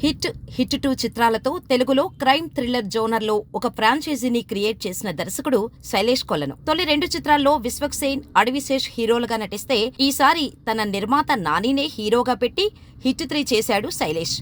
Hit, hit 2 చిత్రాలతో తెలుగులో crime thriller జోనర్లో ఒక ఫ్రాంచైజీని క్రియేట్ చేసిన దర్శకుడు శైలేష్ కొలను. తొలి 2 చిత్రాల్లో విశ్వక్సేన్, అడవిశేష్ హీరోలుగా నటిస్తే ఈసారి తన నిర్మాత నానినే హీరోగా పెట్టి హిట్ 3 చేశాడు శైలేష్.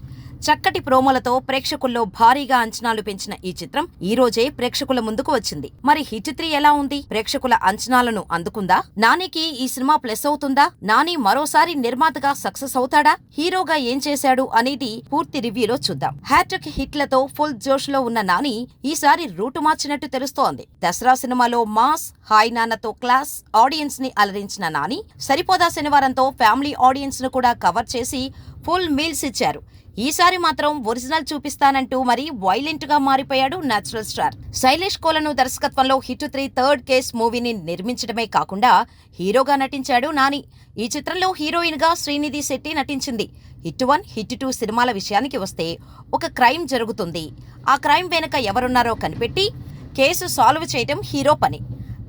చక్కటి ప్రోమోలతో ప్రేక్షకుల్లో భారీగా అంచనాలు పెంచిన ఈ చిత్రం ఈ రోజే ప్రేక్షకుల ముందుకు వచ్చింది. మరి హిట్ 3 ఎలా ఉంది? ప్రేక్షకుల అంచనాలను అందుకుందా? నానికి ఈ సినిమా ప్లస్ అవుతుందా? నాని మరోసారి నిర్మాతగా సక్సెస్ అవుతాడా? హీరోగా ఏం చేశాడు అనేది పూర్తి రివ్యూలో చూద్దాం. హ్యాట్రిక్ హిట్లతో ఫుల్ జోష్ లో ఉన్న నాని ఈసారి రూటు మార్చినట్టు తెలుస్తోంది. దసరా సినిమాలో మాస్, హాయ్ నాన్నతో క్లాస్ ఆడియన్స్ ని అలరించిన నాని సరిపోదా శనివారంతో ఫ్యామిలీ ఆడియన్స్ ను కూడా కవర్ చేసి ఫుల్ మీల్స్ ఇచ్చారు. ఈసారి మాత్రం ఒరిజినల్ చూపిస్తానంటూ మరీ వైలెంట్ గా మారిపోయాడు నేచురల్ స్టార్. శైలేష్ కొలను దర్శకత్వంలో హిట్ 3 థర్డ్ కేస్ మూవీని నిర్మించడమే కాకుండా హీరోగా నటించాడు నాని. ఈ చిత్రంలో హీరోయిన్ గా శ్రీనిధి శెట్టి నటించింది. హిట్ 1, హిట్ 2 సినిమాల విషయానికి వస్తే ఒక క్రైమ్ జరుగుతుంది. ఆ క్రైమ్ వెనుక ఎవరున్నారో కనిపెట్టి కేసు సాల్వ్ చేయటం హీరో పని.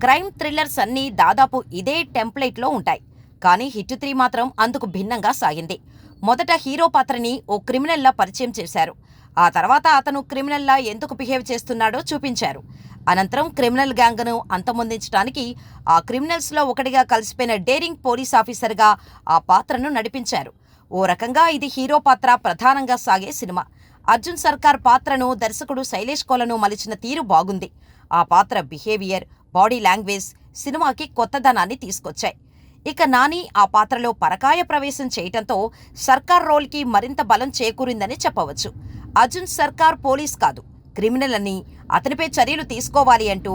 క్రైమ్ థ్రిల్లర్స్ అన్నీ దాదాపు ఇదే టెంప్లెట్ లో ఉంటాయి. కానీ హిట్ 3 మాత్రం అందుకు భిన్నంగా సాగింది. మొదట హీరో పాత్రని ఓ క్రిమినల్లా పరిచయం చేశారు. ఆ తర్వాత అతను క్రిమినల్లా ఎందుకు బిహేవ్ చేస్తున్నాడో చూపించారు. అనంతరం క్రిమినల్ గ్యాంగ్ను అంతమొందించడానికి ఆ క్రిమినల్స్లో ఒకటిగా కలిసిపోయిన డేరింగ్ పోలీస్ ఆఫీసర్గా ఆ పాత్రను నడిపించారు. ఓ రకంగా ఇది హీరో పాత్ర ప్రధానంగా సాగే సినిమా. అర్జున్ సర్కార్ పాత్రను దర్శకుడు శైలేష్ కొలను మలిచిన తీరు బాగుంది. ఆ పాత్ర బిహేవియర్, బాడీ లాంగ్వేజ్ సినిమాకి కొత్తదనాన్ని తీసుకొచ్చాయి. ఇక నాని ఆ పాత్రలో పరకాయ ప్రవేశం చేయటంతో సర్కార్ రోల్కి మరింత బలం చేకూరిందని చెప్పవచ్చు. అర్జున్ సర్కార్ పోలీస్ కాదు, క్రిమినల్ అని, అతనిపై చర్యలు తీసుకోవాలి అంటూ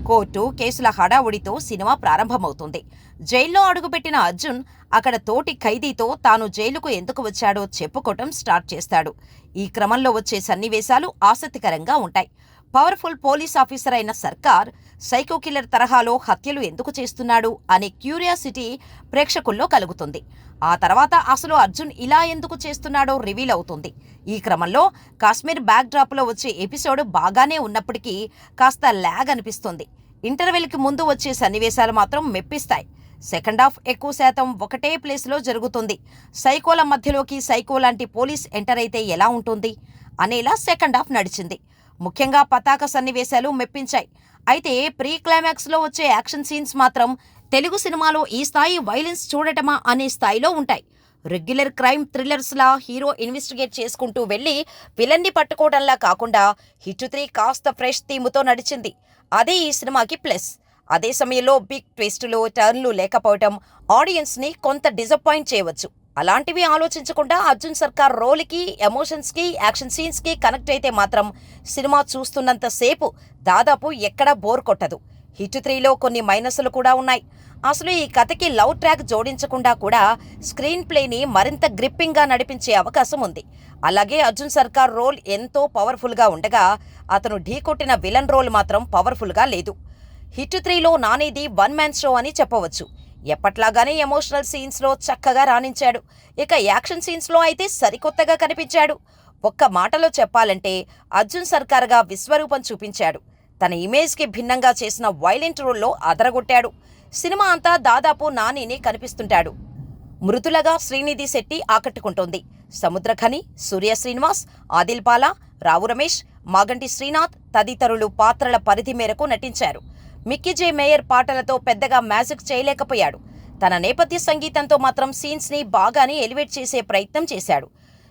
కోర్టు కేసుల హడావుడితో సినిమా ప్రారంభమవుతుంది. జైల్లో అడుగుపెట్టిన అర్జున్ అక్కడ తోటి ఖైదీతో తాను జైలుకు ఎందుకు వచ్చాడో చెప్పుకోవటం స్టార్ట్ చేస్తాడు. ఈ క్రమంలో వచ్చే సన్నివేశాలు ఆసక్తికరంగా ఉంటాయి. పవర్ఫుల్ పోలీస్ ఆఫీసర్ అయిన సర్కార్ సైకో కిల్లర్ తరహాలో హత్యలు ఎందుకు చేస్తున్నాడు అనే క్యూరియాసిటీ ప్రేక్షకుల్లో కలుగుతుంది. ఆ తర్వాత అసలు అర్జున్ ఇలా ఎందుకు చేస్తున్నాడో రివీల్ అవుతుంది. ఈ క్రమంలో కాశ్మీర్ బ్యాక్ డ్రాప్లో వచ్చే ఎపిసోడ్ బాగానే ఉన్నప్పటికీ కాస్త ల్యాగ్ అనిపిస్తుంది. ఇంటర్వెల్కి ముందు వచ్చే సన్నివేశాలు మాత్రం మెప్పిస్తాయి. సెకండ్ హాఫ్ ఎక్కువ శాతం ఒకటే ప్లేస్లో జరుగుతుంది. సైకోల మధ్యలోకి సైకో లాంటి పోలీస్ ఎంటర్ అయితే ఎలా ఉంటుంది అనేలా సెకండ్ హాఫ్ నడిచింది. ముఖ్యంగా పతాక సన్నివేశాలు మెప్పించాయి. అయితే ప్రీ క్లైమాక్స్లో వచ్చే యాక్షన్ సీన్స్ మాత్రం తెలుగు సినిమాలో ఈ స్థాయి వైలెన్స్ చూడటమా అనే స్థాయిలో ఉంటాయి. రెగ్యులర్ క్రైమ్ థ్రిల్లర్స్లా హీరో ఇన్వెస్టిగేట్ చేసుకుంటూ వెళ్లి విలన్ని పట్టుకోవడంలా కాకుండా హిట్ 3 కాస్త ఫ్రెష్ థీమ్తో నడిచింది. అదే ఈ సినిమాకి ప్లస్. అదే సమయంలో బిగ్ ట్విస్టులు, టర్న్లు లేకపోవటం ఆడియన్స్ని కొంత డిసప్పాయింట్ చేయవచ్చు. అలాంటివి ఆలోచించకుండా అర్జున్ సర్కార్ రోల్కి, ఎమోషన్స్కి, యాక్షన్ సీన్స్కి కనెక్ట్ అయితే మాత్రం సినిమా చూస్తున్నంత సేపు దాదాపు ఎక్కడా బోర్ కొట్టదు. హిట్ 3లో కొన్ని మైనస్లు కూడా ఉన్నాయి. అసలు ఈ కథకి లవ్ ట్రాక్ జోడించకుండా కూడా స్క్రీన్ ప్లేని మరింత గ్రిప్పింగ్గా నడిపించే అవకాశం ఉంది. అలాగే అర్జున్ సర్కార్ రోల్ ఎంతో పవర్ఫుల్గా ఉండగా అతను ఢీకొట్టిన విలన్ రోల్ మాత్రం పవర్ఫుల్గా లేదు. హిట్ 3లో నానిది వన్ మ్యాన్ షో అని చెప్పవచ్చు. ఎప్పట్లాగానే ఎమోషనల్ సీన్స్లో చక్కగా రాణించాడు. ఇక యాక్షన్ సీన్స్లో అయితే సరికొత్తగా కనిపించాడు. ఒక్క మాటలో చెప్పాలంటే అర్జున్ సర్కార్గా విశ్వరూపం చూపించాడు. తన ఇమేజ్కి భిన్నంగా చేసిన వైలెంట్ రోల్లో అదరగొట్టాడు. సినిమా అంతా దాదాపు నానినే కనిపిస్తుంటాడు. మృతులగా శ్రీనిధి శెట్టి ఆకట్టుకుంటోంది. సముద్రఖని, సూర్య శ్రీనివాస్, ఆదిల్ పాలా, రావు రమేష్, మాగంటి శ్రీనాథ్ తదితరులు పాత్రల పరిధి మేరకు నటించారు. మిక్కీ జే మేయర్ పాటలతో పెద్దగా మ్యాజిక్ చేయలేకపోయాడు. తన నేపథ్య సంగీతంతో మాత్రం సీన్స్ని బాగానే ఎలివేట్ చేసే ప్రయత్నం చేశాడు.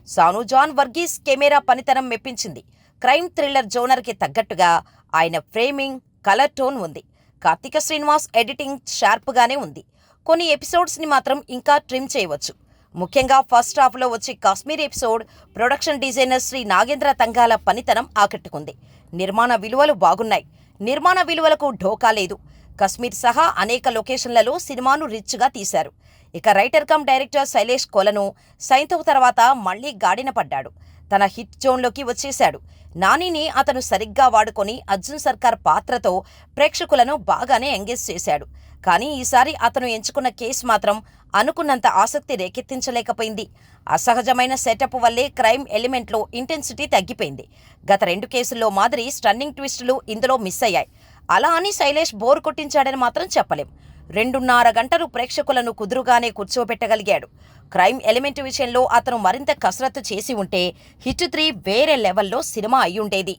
సాను జాన్ వర్గీస్ కెమెరా పనితనం మెప్పించింది. క్రైమ్ థ్రిల్లర్ జోనర్కి తగ్గట్టుగా ఆయన ఫ్రేమింగ్, కలర్ టోన్ ఉంది. కార్తిక శ్రీనివాస్ ఎడిటింగ్ షార్ప్గానే ఉంది. కొన్ని ఎపిసోడ్స్ని మాత్రం ఇంకా ట్రిమ్ చేయవచ్చు. ముఖ్యంగా ఫస్ట్ హాఫ్లో వచ్చే Kashmir episode production designer Shri Nagendra Thangala పనితనం ఆకట్టుకుంది. నిర్మాణ విలువలు బాగున్నాయి. నిర్మాణ విలువలకు ఢోకా లేదు. కశ్మీర్ సహా అనేక లొకేషన్లలో సినిమాను రిచ్గా తీశారు. ఇక రైటర్ కమ్ డైరెక్టర్ శైలేష్ కొలను సైంతవ్ తర్వాత మళ్లీ గాడిన పడ్డాడు. తన హిట్ జోన్లోకి వచ్చేశాడు. నానిని అతను సరిగ్గా వాడుకొని అర్జున్ సర్కార్ పాత్రతో ప్రేక్షకులను బాగానే ఎంగేజ్ చేశాడు. కానీ ఈసారి అతను ఎంచుకున్న కేసు మాత్రం అనుకున్నంత ఆసక్తి రేకెత్తించలేకపోయింది. అసహజమైన సెటప్ వల్లే క్రైమ్ ఎలిమెంట్లో ఇంటెన్సిటీ తగ్గిపోయింది. గత 2 కేసుల్లో మాదిరి స్టన్నింగ్ ట్విస్టులు ఇందులో మిస్ అయ్యాయి. అలా అని శైలేష్ బోర్ కొట్టించాడని మాత్రం చెప్పలేం. 2.5 గంటలు ప్రేక్షకులను కుదురుగానే కూర్చోబెట్టగలిగాడు. క్రైమ్ ఎలిమెంట్ విషయంలో అతను మరింత కసరత్తు చేసి ఉంటే హిట్ 3 వేరే లెవెల్లో సినిమా అయ్యుండేది.